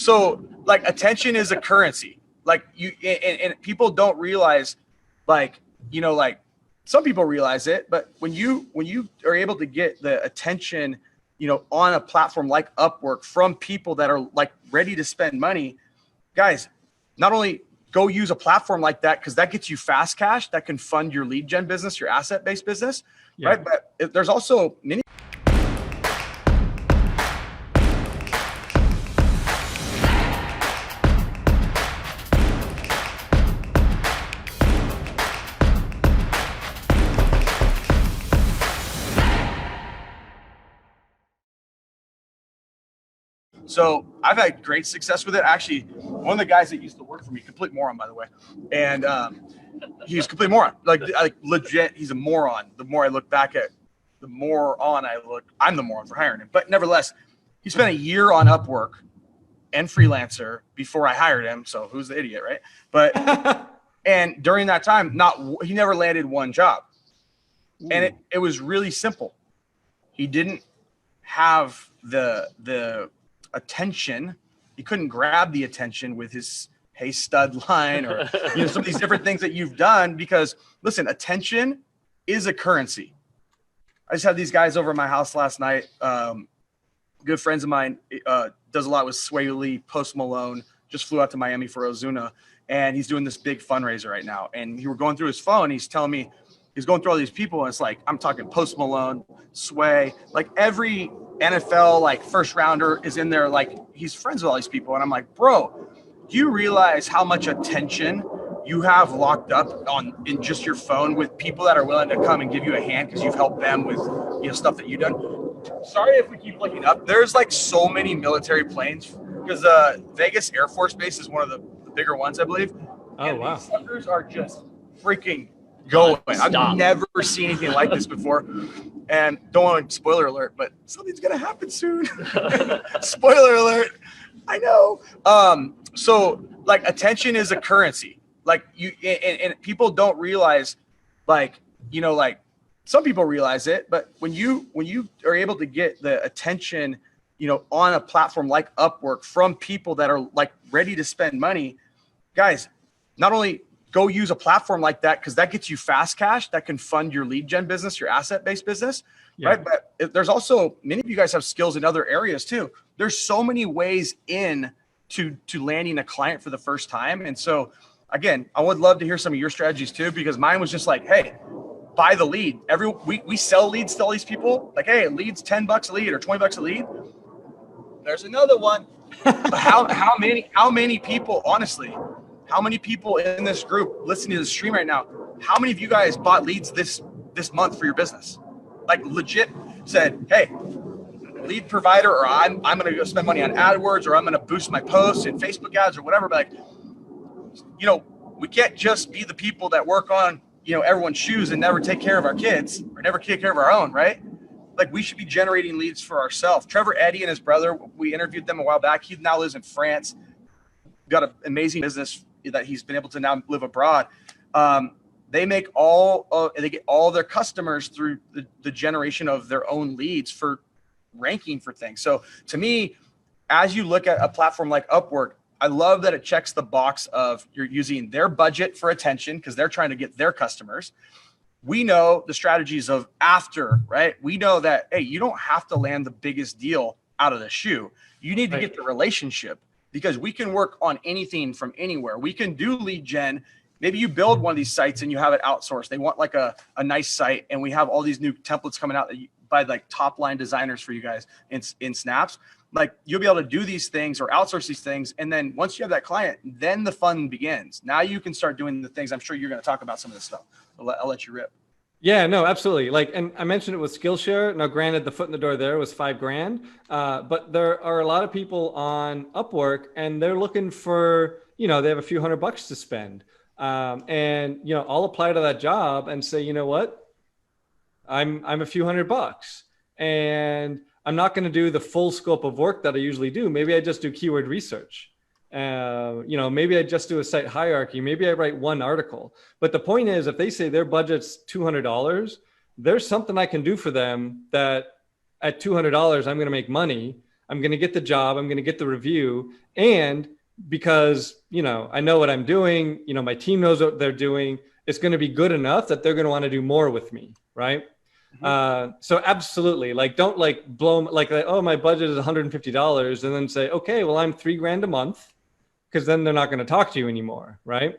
So like attention is a currency. Like and people don't realize, like, like some people realize it, but when you are able to get the attention, on a platform like Upwork from people that are like ready to spend money, guys, not only go use a platform like that, because that gets you fast cash that can fund your lead gen business, your asset-based business, right? But there's also many. So I've had great success with it. Actually, one of the guys that used to work for me, complete moron, by the way, and he's complete moron, like legit. He's a moron. The more I look back at, the more on I look. I'm the moron for hiring him. But nevertheless, he spent a year on Upwork and Freelancer before I hired him. So who's the idiot, right? But and during that time, he never landed one job. Ooh. And it was really simple. He didn't have the attention. He couldn't grab the attention with his "hey stud" line or some of these different things that you've done, because listen, attention is a currency. I just had these guys over at my house last night. Good friends of mine, does a lot with Sway Lee, Post Malone, just flew out to Miami for Ozuna, and he's doing this big fundraiser right now. And we were going through his phone. He's telling me he's going through all these people, and it's like, I'm talking Post Malone, Sway, like every NFL like first rounder is in there. Like, he's friends with all these people. And I'm like, bro, do you realize how much attention you have locked up in just your phone with people that are willing to come and give you a hand because you've helped them with stuff that you've done? Sorry if we keep looking up. There's like so many military planes, because Vegas Air Force Base is one of the bigger ones, I believe. Oh, and wow. These suckers are just freaking going. I've never seen anything like this before. And don't want to spoiler alert, but something's going to happen soon. Spoiler alert. I know. So like attention is a currency. Like and people don't realize, like, like some people realize it, but when you are able to get the attention, on a platform like Upwork from people that are like ready to spend money, guys, not only go use a platform like that, because that gets you fast cash that can fund your lead gen business, your asset-based business, right? But there's also, many of you guys have skills in other areas too. There's so many ways in to landing a client for the first time. And so again, I would love to hear some of your strategies too, because mine was just like, hey, buy the lead. We sell leads to all these people. Like, hey, leads $10 a lead or $20 a lead. There's another one. How many people, honestly, how many people in this group listening to the stream right now, how many of you guys bought leads this month for your business? Like legit said, hey, lead provider, or I'm going to go spend money on AdWords, or I'm going to boost my posts and Facebook ads or whatever. But like, we can't just be the people that work on, everyone's shoes and never take care of our kids, or never take care of our own, right? Like, we should be generating leads for ourselves. Trevor Eddy and his brother, we interviewed them a while back. He now lives in France, got an amazing business that he's been able to now live abroad. They get all their customers through the generation of their own leads for ranking for things. So to me, as you look at a platform like Upwork, I love that it checks the box of you're using their budget for attention because they're trying to get their customers. We know the strategies of after, right? We know that, hey, you don't have to land the biggest deal out of the shoe. You need to get the relationship, because we can work on anything from anywhere. We can do lead gen. Maybe you build one of these sites and you have it outsourced. They want like a nice site, and we have all these new templates coming out by like top line designers for you guys in Snaps. Like, you'll be able to do these things or outsource these things. And then once you have that client, then the fun begins. Now you can start doing the things. I'm sure you're going to talk about some of this stuff. I'll let you rip. Yeah, no, absolutely. Like, and I mentioned it with Skillshare. Now, granted, the foot in the door there was $5,000, but there are a lot of people on Upwork, and they're looking for, they have a few $100 to spend. And I'll apply to that job and say, you know what, I'm a few $100, and I'm not going to do the full scope of work that I usually do. Maybe I just do keyword research. Maybe I just do a site hierarchy. Maybe I write one article. But the point is, if they say their budget's $200, there's something I can do for them that at $200, I'm going to make money. I'm going to get the job, I'm going to get the review. And because, you know, I know what I'm doing, you know, my team knows what they're doing, it's going to be good enough that they're going to want to do more with me. Right. So absolutely, like, don't like blow, like, oh, my budget is $150 and then say, okay, well, I'm $3,000 a month, because then they're not going to talk to you anymore. Right.